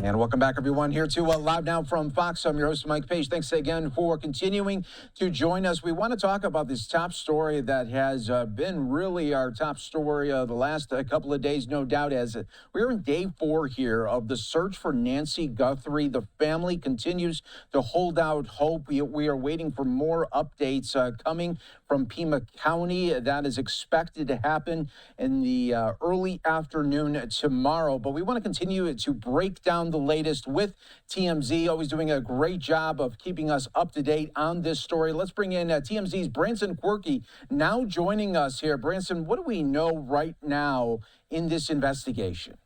And welcome back, everyone, here to Live Now from Fox. I'm your host, Mike Pache. Thanks again for continuing to join us. We want to talk about this top story that has been really our top story the last couple of days, no doubt, as we're in day 4 here of the search for Nancy Guthrie. The family continues to hold out hope. We are waiting for more updates coming from Pima County. That is expected to happen in the early afternoon tomorrow. But we want to continue to break down the latest with TMZ, always doing a great job of keeping us up to date on this story. Let's bring in TMZ's Branson Quirke now joining us here. Branson, what do we know right now in this investigation?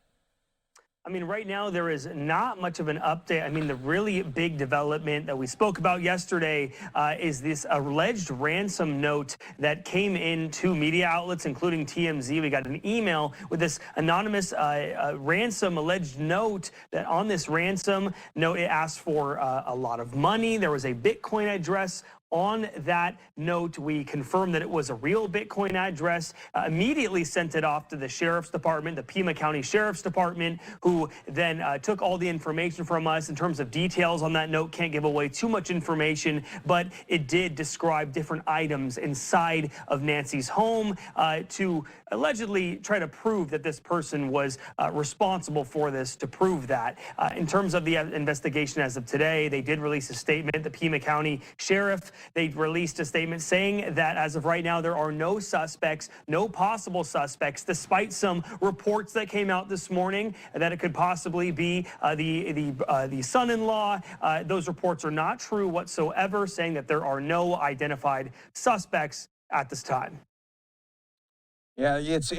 I mean, right now there is not much of an update. I mean, the really big development that we spoke about yesterday is this alleged ransom note that came into media outlets, including TMZ. We got an email with this anonymous ransom alleged note that on this ransom note, it asked for a lot of money. There was a Bitcoin address on that note. We confirmed that it was a real Bitcoin address, immediately sent it off to the Sheriff's Department, the Pima County Sheriff's Department, who then took all the information from us in terms of details on that note. Can't give away too much information, but it did describe different items inside of Nancy's home to allegedly try to prove that this person was responsible for this, to prove that. In terms of the investigation as of today, they did release a statement. The Pima County Sheriff, they released a statement saying that as of right now, there are no suspects, no possible suspects, despite some reports that came out this morning that it could possibly be the son-in-law. Those reports are not true whatsoever, saying that there are no identified suspects at this time. Yeah, it's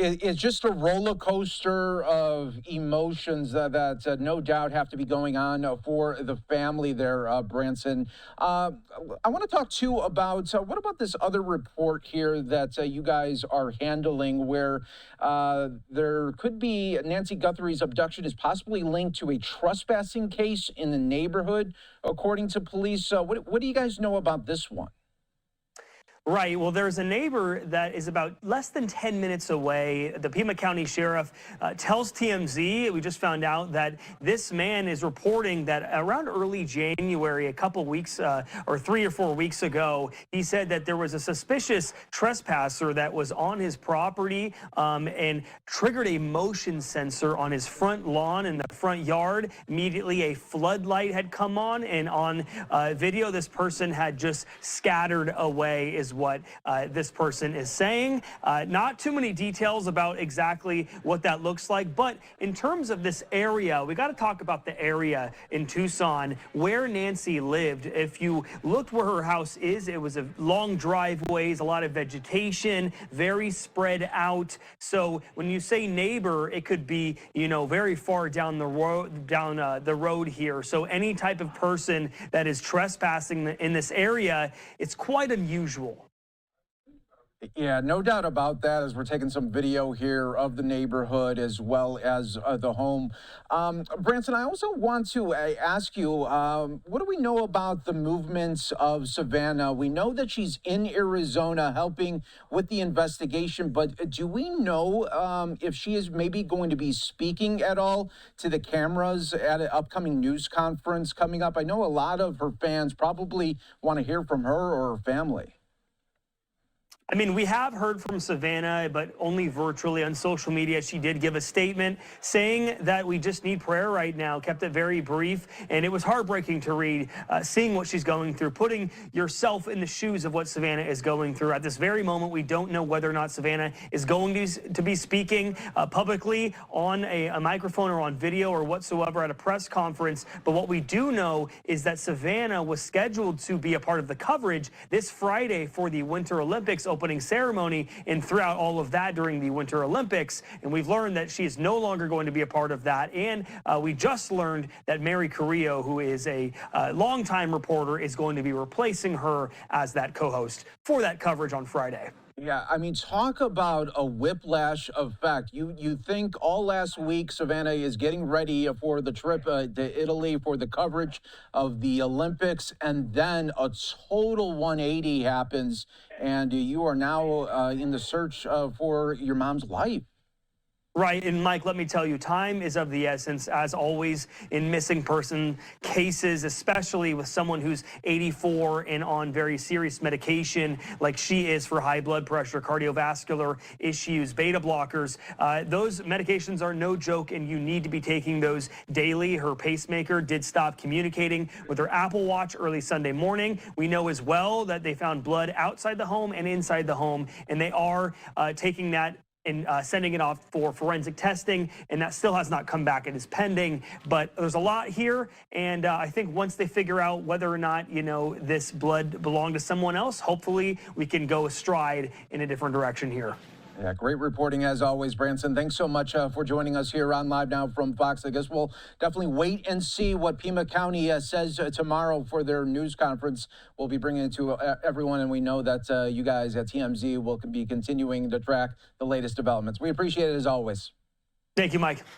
just a roller coaster of emotions that no doubt have to be going on for the family there, Branson. I want to talk too about what about this other report here that you guys are handling, where there could be Nancy Guthrie's abduction is possibly linked to a trespassing case in the neighborhood, according to police. What do you guys know about this one? Right. Well, there's a neighbor that is about less than 10 minutes away. The Pima County Sheriff tells TMZ, we just found out that this man is reporting that around early January, a couple weeks or 3 or 4 weeks ago, he said that there was a suspicious trespasser that was on his property and triggered a motion sensor on his front lawn in the front yard. Immediately, a floodlight had come on, and on video, this person had just scattered away, is what this person is saying. Not too many details about exactly what that looks like, but in terms of this area, we got to talk about the area in Tucson where Nancy lived. If you looked where her house is, it was a long driveways, a lot of vegetation, very spread out. So when you say neighbor, it could be, you know, very far down the road here. So any type of person that is trespassing in this area, it's quite unusual. Yeah, no doubt about that, as we're taking some video here of the neighborhood as well as the home. Branson, I also want to ask you, what do we know about the movements of Savannah? We know that she's in Arizona helping with the investigation, but do we know if she is maybe going to be speaking at all to the cameras at an upcoming news conference coming up? I know a lot of her fans probably want to hear from her or her family. I mean, we have heard from Savannah, but only virtually on social media. She did give a statement saying that we just need prayer right now, kept it very brief, and it was heartbreaking to read, seeing what she's going through, putting yourself in the shoes of what Savannah is going through. At this very moment, we don't know whether or not Savannah is going to be speaking publicly on a microphone or on video or whatsoever at a press conference, but what we do know is that Savannah was scheduled to be a part of the coverage this Friday for the Winter Olympics opening ceremony, and throughout all of that during the Winter Olympics. And we've learned that she is no longer going to be a part of that. And we just learned that Mary Carrillo, who is a longtime reporter, is going to be replacing her as that co-host for that coverage on Friday. Yeah, I mean, talk about a whiplash effect. You think all last week Savannah is getting ready for the trip to Italy for the coverage of the Olympics, and then a total 180 happens, and you are now in the search for your mom's life. Right, and Mike, let me tell you, time is of the essence, as always, in missing person cases, especially with someone who's 84 and on very serious medication like she is for high blood pressure, cardiovascular issues, beta blockers. Those medications are no joke, and you need to be taking those daily. Her pacemaker did stop communicating with her Apple Watch early Sunday morning. We know as well that they found blood outside the home and inside the home, and they are taking that and sending it off for forensic testing, and that still has not come back. It is pending, but there's a lot here, and I think once they figure out whether or not, you know, this blood belonged to someone else, hopefully we can go astride in a different direction here. Yeah, great reporting as always, Branson. Thanks so much for joining us here on Live Now from Fox. I guess we'll definitely wait and see what Pima County says tomorrow for their news conference. We'll be bringing it to everyone, and we know that you guys at TMZ will be continuing to track the latest developments. We appreciate it as always. Thank you, Mike.